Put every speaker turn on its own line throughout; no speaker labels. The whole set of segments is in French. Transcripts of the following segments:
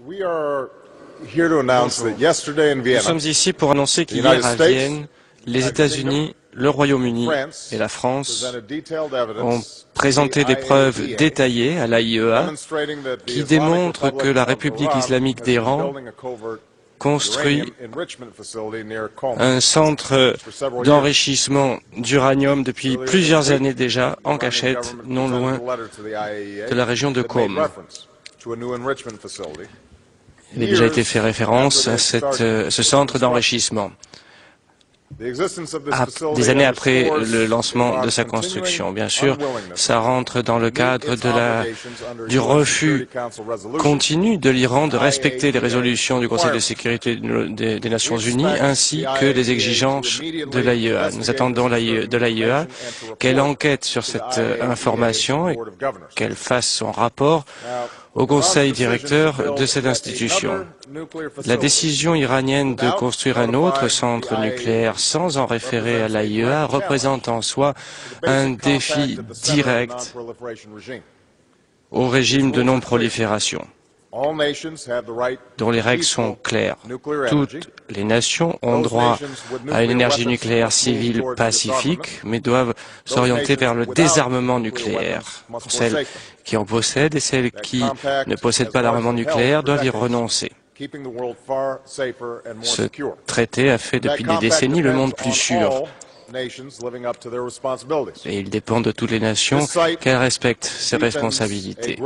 Nous sommes ici pour annoncer qu'hier à Vienne, les États-Unis, le Royaume-Uni et la France ont présenté des preuves détaillées à l'AIEA qui démontrent que la République islamique d'Iran construit un centre d'enrichissement d'uranium depuis plusieurs années déjà en cachette, non loin de la région de Qom. Il a déjà été fait référence à ce centre d'enrichissement des années après le lancement de sa construction. Bien sûr, ça rentre dans le cadre du refus continu de l'Iran de respecter les résolutions du Conseil de sécurité des Nations Unies ainsi que les exigences de l'AIEA. Nous attendons de l'AIEA qu'elle enquête sur cette information et qu'elle fasse son rapport au conseil directeur de cette institution. La décision iranienne de construire un autre centre nucléaire sans en référer à l'AIEA représente en soi un défi direct au régime de non-prolifération, dont les règles sont claires. Toutes les nations ont droit à une énergie nucléaire civile pacifique, mais doivent s'orienter vers le désarmement nucléaire. Pour celles qui en possèdent et celles qui ne possèdent pas d'armement nucléaire doivent y renoncer. Ce traité a fait depuis des décennies le monde plus sûr. Et il dépend de toutes les nations qu'elles respectent ses responsabilités.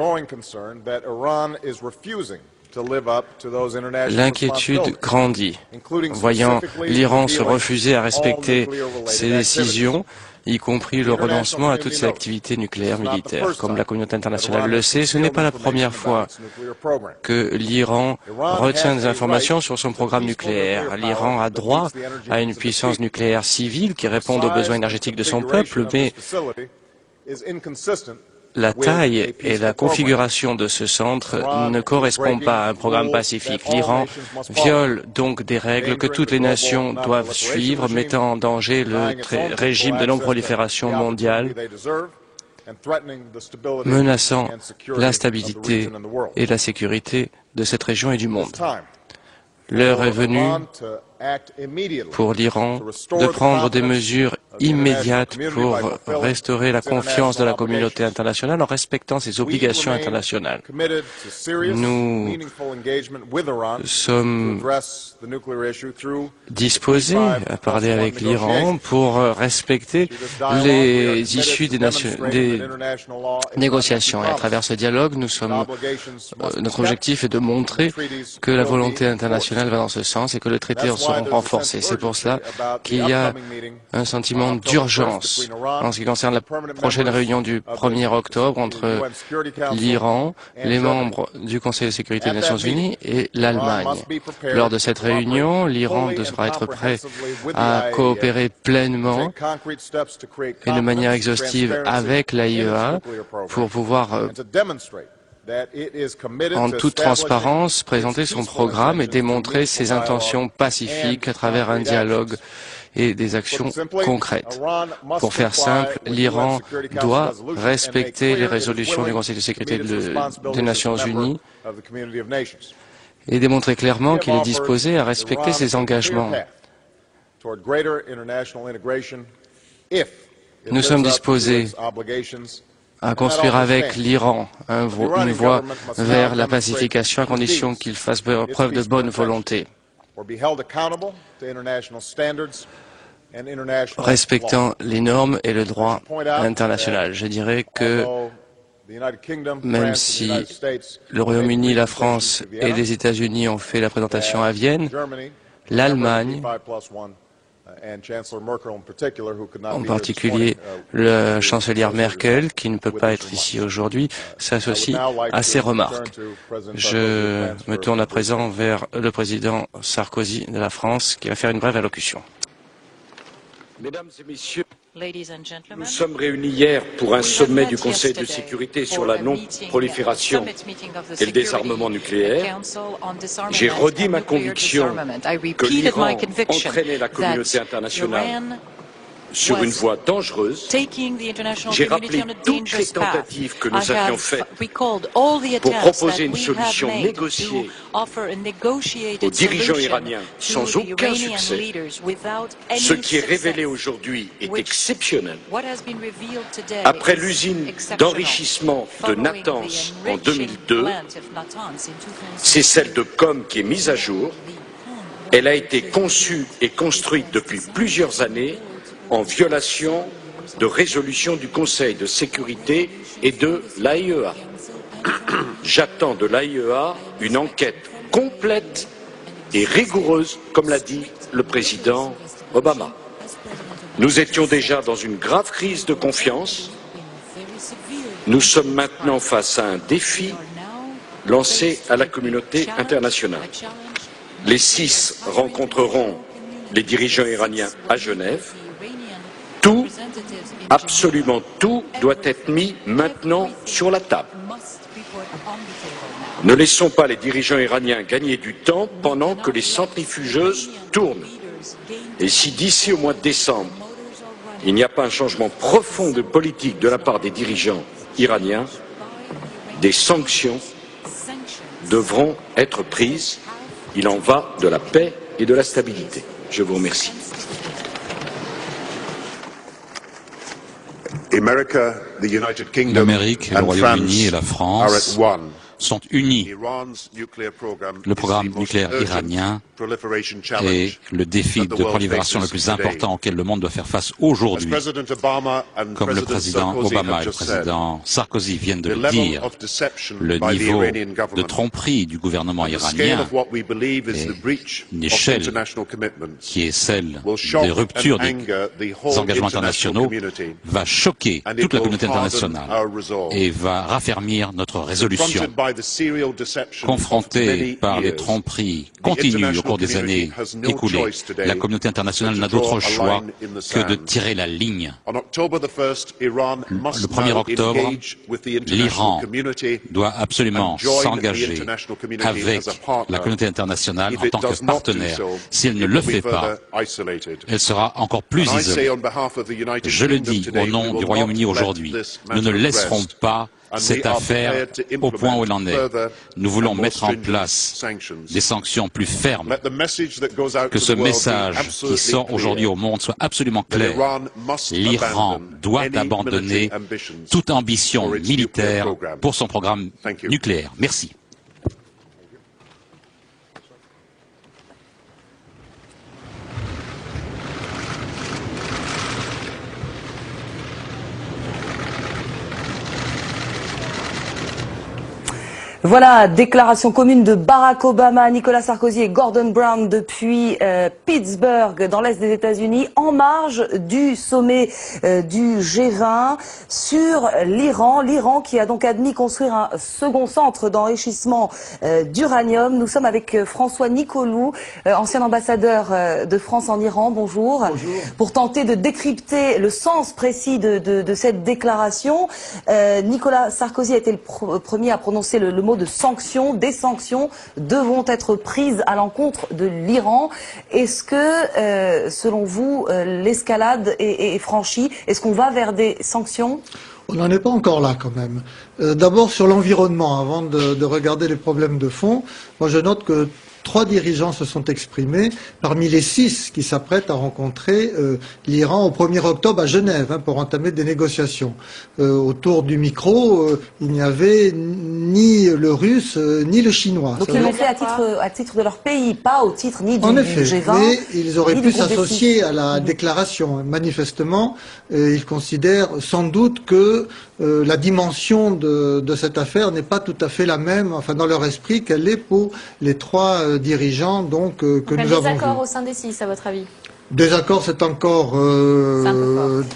L'inquiétude grandit, voyant l'Iran se refuser à respecter ses décisions, y compris le renoncement à toutes ses activités nucléaires militaires. Comme la communauté internationale le sait, ce n'est pas la première fois que l'Iran retient des informations sur son programme nucléaire. L'Iran a droit à une puissance nucléaire civile qui réponde aux besoins énergétiques de son peuple, mais la taille et la configuration de ce centre ne correspondent pas à un programme pacifique. L'Iran viole donc des règles que toutes les nations doivent suivre, mettant en danger le régime de non-prolifération mondiale, menaçant la stabilité et la sécurité de cette région et du monde. L'heure est venue pour l'Iran de prendre des mesures immédiates pour restaurer la confiance de la communauté internationale en respectant ses obligations internationales. Nous sommes disposés à parler avec l'Iran pour respecter les issues des négociations. Et à travers ce dialogue, notre objectif est de montrer que la volonté internationale va dans ce sens et que les traités en seront renforcés. C'est pour cela qu'il y a un sentiment d'urgence en ce qui concerne la prochaine réunion du 1er octobre entre l'Iran, les membres du Conseil de sécurité des Nations Unies et l'Allemagne. Lors de cette réunion, l'Iran devra être prêt à coopérer pleinement et de manière exhaustive avec l'AIEA pour pouvoir en toute transparence, présenter son programme et démontrer ses intentions pacifiques à travers un dialogue et des actions concrètes. Pour faire simple, l'Iran doit respecter les résolutions du Conseil de sécurité des Nations Unies et démontrer clairement qu'il est disposé à respecter ses engagements. Nous sommes disposés à construire avec l'Iran une voie vers la pacification à condition qu'il fasse preuve de bonne volonté, respectant les normes et le droit international. Je dirais que même si le Royaume-Uni, la France et les États-Unis ont fait la présentation à Vienne, l'Allemagne, en particulier la chancelière Merkel, qui ne peut pas être ici aujourd'hui, s'associe à ces remarques. Je me tourne à présent vers le président Sarkozy de la France, qui va faire une brève allocution.
Mesdames et Messieurs, nous sommes réunis hier pour un sommet du Conseil de sécurité sur la non-prolifération et le désarmement nucléaire. J'ai redit ma conviction que l'Iran entraînait la communauté internationale sur une voie dangereuse. J'ai rappelé toutes les tentatives que nous avions faites pour proposer une solution négociée aux dirigeants iraniens sans aucun succès. Ce qui est révélé aujourd'hui est exceptionnel. Après l'usine d'enrichissement de Natanz en 2002, c'est celle de Qom qui est mise à jour. Elle a été conçue et construite depuis plusieurs années en violation de résolutions du Conseil de sécurité et de l'AIEA. J'attends de l'AIEA une enquête complète et rigoureuse, comme l'a dit le président Obama. Nous étions déjà dans une grave crise de confiance. Nous sommes maintenant face à un défi lancé à la communauté internationale. Les 6 rencontreront les dirigeants iraniens à Genève. Tout, absolument tout, doit être mis maintenant sur la table. Ne laissons pas les dirigeants iraniens gagner du temps pendant que les centrifugeuses tournent. Et si d'ici au mois de décembre, il n'y a pas un changement profond de politique de la part des dirigeants iraniens, des sanctions devront être prises. Il en va de la paix et de la stabilité. Je vous remercie.
L'Amérique, le Royaume-Uni et la France sont unis. Le programme nucléaire iranien est le défi de prolifération le plus important auquel le monde doit faire face aujourd'hui. Comme le président Obama et le président Sarkozy viennent de le dire, le niveau de tromperie du gouvernement iranien est une échelle qui est celle des ruptures des engagements internationaux, va choquer toute la communauté internationale et va raffermir notre résolution. Confrontée par les tromperies continues au cours des années écoulées, la communauté internationale n'a d'autre choix que de tirer la ligne. Le 1er octobre, l'Iran doit absolument s'engager avec la communauté internationale en tant que partenaire. Si elle ne le fait pas, elle sera encore plus isolée. Je le dis au nom du Royaume-Uni aujourd'hui, nous ne laisserons pas cette affaire au point où elle en est. Nous voulons mettre en place des sanctions plus fermes. Que ce message qui sort aujourd'hui au monde soit absolument clair. L'Iran doit abandonner toute ambition militaire pour son programme nucléaire. Merci.
Voilà, déclaration commune de Barack Obama, Nicolas Sarkozy et Gordon Brown depuis Pittsburgh, dans l'Est des États-Unis, en marge du sommet du G20 sur l'Iran. L'Iran qui a donc admis construire un second centre d'enrichissement d'uranium. Nous sommes avec François Nicoloux, ancien ambassadeur de France en Iran. Bonjour. Bonjour. Pour tenter de décrypter le sens précis de cette déclaration. Nicolas Sarkozy a été le premier à prononcer le mot de sanctions. Des sanctions devront être prises à l'encontre de l'Iran. Est-ce que, selon vous, l'escalade est franchie? Est-ce qu'on va vers des sanctions?
On n'en est pas encore là quand même. D'abord sur l'environnement, avant de regarder les problèmes de fond, moi je note que 3 dirigeants se sont exprimés parmi les 6 qui s'apprêtent à rencontrer l'Iran au 1er octobre à Genève pour entamer des négociations. Autour du micro, il n'y avait ni le russe ni le chinois.
Donc ils l'ont fait à titre de leur pays, pas au titre ni du G20.
Mais ils auraient pu s'associer à la déclaration. Manifestement, ils considèrent sans doute que la dimension de cette affaire n'est pas tout à fait la même, enfin dans leur esprit, qu'elle est pour les 3 dirigeants donc que nous avons vus.
Un désaccord au sein des 6, à votre avis?
Désaccord, c'est encore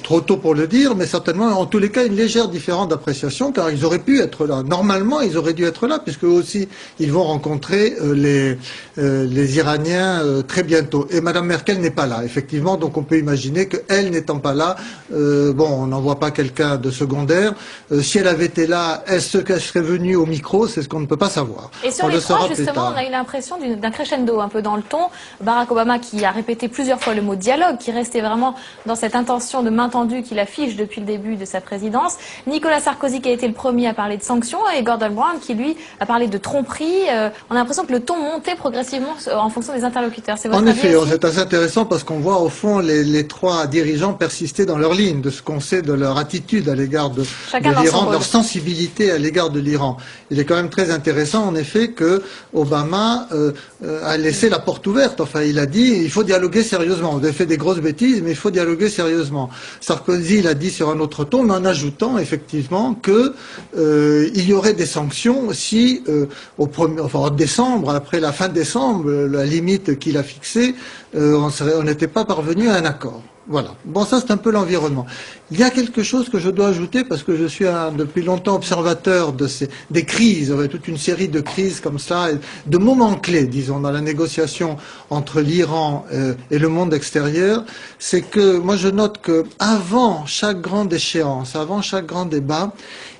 trop tôt pour le dire, mais certainement, en tous les cas, une légère différence d'appréciation, car ils auraient pu être là. Normalement, ils auraient dû être là, puisque eux aussi, ils vont rencontrer les Iraniens très bientôt. Et Madame Merkel n'est pas là, effectivement, donc on peut imaginer qu'elle n'étant pas là, on n'envoie pas quelqu'un de secondaire. Si elle avait été là, est-ce qu'elle serait venue au micro? C'est ce qu'on ne peut pas savoir.
Et sur les 3, justement, on a eu l'impression d'un crescendo un peu dans le ton. Barack Obama qui a répété plusieurs fois le mot dialogue, qui restait vraiment dans cette intention de main tendue qu'il affiche depuis le début de sa présidence. Nicolas Sarkozy qui a été le premier à parler de sanctions et Gordon Brown qui, lui, a parlé de tromperie. On a l'impression que le ton montait progressivement en fonction des interlocuteurs. C'est votre avis aussi ?
En effet, c'est assez intéressant parce qu'on voit au fond les trois dirigeants persister dans leur ligne, de ce qu'on sait de leur attitude à l'égard de l'Iran, de leur sensibilité à l'égard de l'Iran. Il est quand même très intéressant, en effet, que Obama a laissé la porte ouverte. Enfin, il a dit il faut dialoguer sérieusement. Vous avez fait des grosses bêtises, mais il faut dialoguer sérieusement. Sarkozy l'a dit sur un autre ton, mais en ajoutant effectivement que il y aurait des sanctions si en décembre, après la fin décembre, la limite qu'il a fixée, on n'était pas parvenu à un accord. Voilà. Bon, ça c'est un peu l'environnement. Il y a quelque chose que je dois ajouter parce que je suis depuis longtemps observateur des crises, toute une série de crises comme ça, de moments clés, disons, dans la négociation entre l'Iran et le monde extérieur. C'est que moi je note que avant chaque grande échéance, avant chaque grand débat,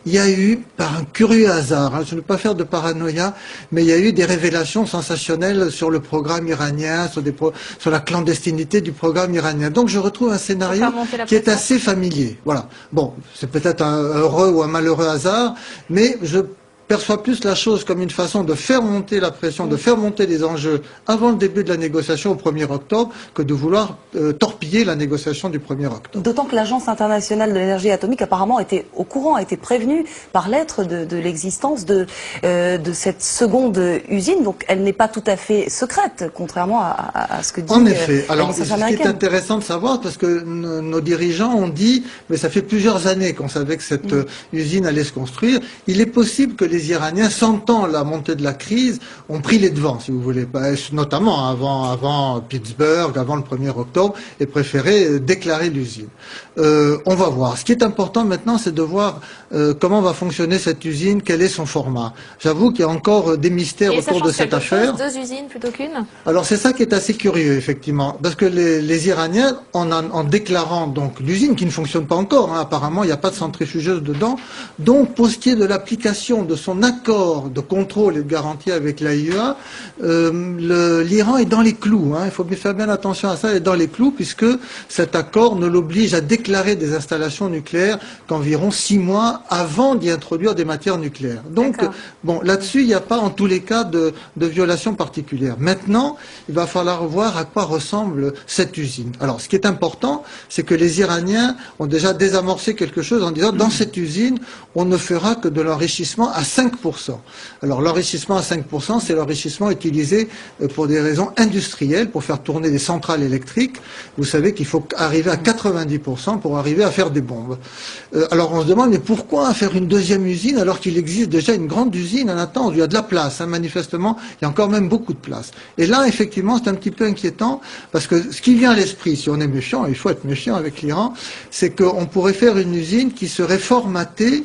il y a eu, par un curieux hasard, je ne veux pas faire de paranoïa, mais il y a eu des révélations sensationnelles sur le programme iranien, sur la clandestinité du programme iranien. Donc je retrouve un scénario qui est assez familier. Voilà. Bon, c'est peut-être un heureux ou un malheureux hasard, mais je perçoit plus la chose comme une façon de faire monter la pression, de faire monter les enjeux avant le début de la négociation au 1er octobre que de vouloir torpiller la négociation du 1er octobre.
D'autant que l'Agence internationale de l'énergie atomique apparemment était au courant, a été prévenue par lettre de l'existence de cette seconde usine, donc elle n'est pas tout à fait secrète, contrairement à ce que dit
en effet. Alors, ce qui est intéressant de savoir, parce que nos dirigeants ont dit, mais ça fait plusieurs années qu'on savait que cette usine allait se construire, il est possible que les Iraniens, sentant la montée de la crise, ont pris les devants, si vous voulez, notamment avant Pittsburgh, avant le 1er octobre, et préféré déclarer l'usine. On va voir. Ce qui est important maintenant, c'est de voir comment va fonctionner cette usine, quel est son format. J'avoue qu'il y a encore des mystères autour de cette affaire.
Deux usines plutôt qu'une ?
Alors c'est ça qui est assez curieux, effectivement, parce que les Iraniens, en déclarant donc l'usine qui ne fonctionne pas encore, apparemment il n'y a pas de centrifugeuse dedans, donc pour ce qui est de l'application de son accord de contrôle et de garantie avec l'AIEA, l'Iran est dans les clous. Il faut faire bien attention à ça, il est dans les clous puisque cet accord ne l'oblige à déclarer des installations nucléaires qu'environ 6 mois avant d'y introduire des matières nucléaires. Donc, bon, là-dessus, il n'y a pas en tous les cas de violation particulière. Maintenant, il va falloir voir à quoi ressemble cette usine. Alors, ce qui est important, c'est que les Iraniens ont déjà désamorcé quelque chose en disant dans cette usine, on ne fera que de l'enrichissement à 5%. Alors l'enrichissement à 5%, c'est l'enrichissement utilisé pour des raisons industrielles, pour faire tourner des centrales électriques. Vous savez qu'il faut arriver à 90% pour arriver à faire des bombes. Alors on se demande, mais pourquoi faire une deuxième usine alors qu'il existe déjà une grande usine à Natanz? Il y a de la place, manifestement, il y a encore même beaucoup de place. Et là, effectivement, c'est un petit peu inquiétant, parce que ce qui vient à l'esprit, si on est méchant, il faut être méchant avec l'Iran, c'est qu'on pourrait faire une usine qui serait formatée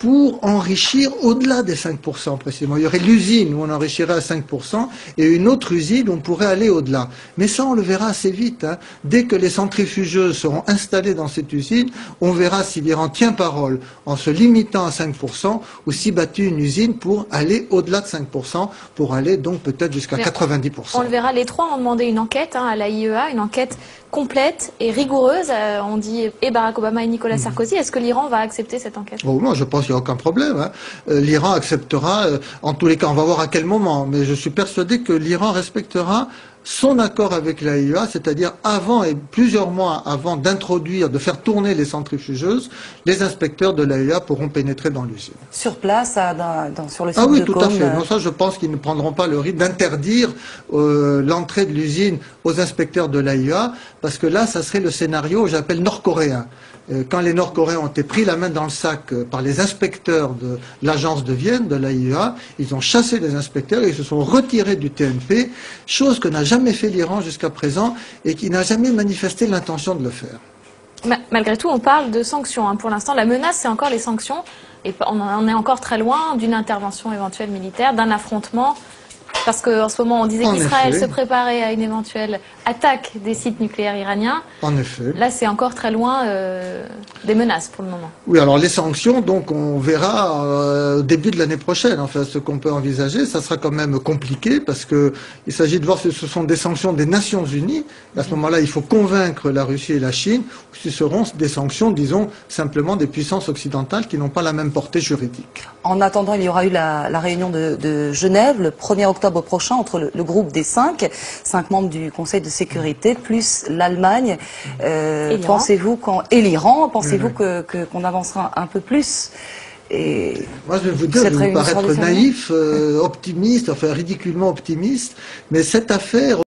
pour enrichir au-delà des 5% précisément. Il y aurait l'usine où on enrichirait à 5% et une autre usine où on pourrait aller au-delà. Mais ça, on le verra assez vite. Dès que les centrifugeuses seront installées dans cette usine, on verra si l'Iran tient parole en se limitant à 5% ou si bâtit une usine pour aller au-delà de 5%, pour aller donc peut-être jusqu'à 90%.
On le verra, les trois ont demandé une enquête à l'AIEA, une enquête complète et rigoureuse, on dit, et Barack Obama et Nicolas Sarkozy. Est-ce que l'Iran va accepter cette enquête?
Moi, je pense qu'il n'y a aucun problème. L'Iran acceptera, en tous les cas, on va voir à quel moment, mais je suis persuadé que l'Iran respectera son accord avec l'AIEA, c'est-à-dire avant et plusieurs mois avant d'introduire, de faire tourner les centrifugeuses, les inspecteurs de l'AIEA pourront pénétrer dans l'usine.
Sur place, sur le site
de
oui,
tout à fait. Non, ça, je pense qu'ils ne prendront pas le risque d'interdire l'entrée de l'usine aux inspecteurs de l'AIEA, parce que là, ça serait le scénario, j'appelle nord-coréen. Quand les Nord-Coréens ont été pris la main dans le sac par les inspecteurs de l'agence de Vienne, de l'AIEA, ils ont chassé les inspecteurs et ils se sont retirés du TNP, chose que n'a jamais fait l'Iran jusqu'à présent et qui n'a jamais manifesté l'intention de le faire.
Malgré tout, on parle de sanctions. Pour l'instant, la menace, c'est encore les sanctions. Et on en est encore très loin d'une intervention éventuelle militaire, d'un affrontement Parce qu'en ce moment, on disait qu'Israël se préparait à une éventuelle attaque des sites nucléaires iraniens.
En effet.
Là, c'est encore très loin des menaces pour le moment.
Oui, alors les sanctions, donc on verra au début de l'année prochaine. Enfin, ce qu'on peut envisager, ça sera quand même compliqué parce que il s'agit de voir si ce sont des sanctions des Nations Unies. À ce moment-là, il faut convaincre la Russie et la Chine, ou si ce seront des sanctions, disons, simplement des puissances occidentales qui n'ont pas la même portée juridique.
En attendant, il y aura eu la réunion de Genève le 1er octobre prochain entre le groupe des 5 membres du Conseil de sécurité, plus l'Allemagne. Pensez-vous et l'Iran, pensez-vous qu'on avancera un peu plus? Et
moi, je vais vous dire, je vais vous paraître naïf, optimiste, enfin ridiculement optimiste, mais cette affaire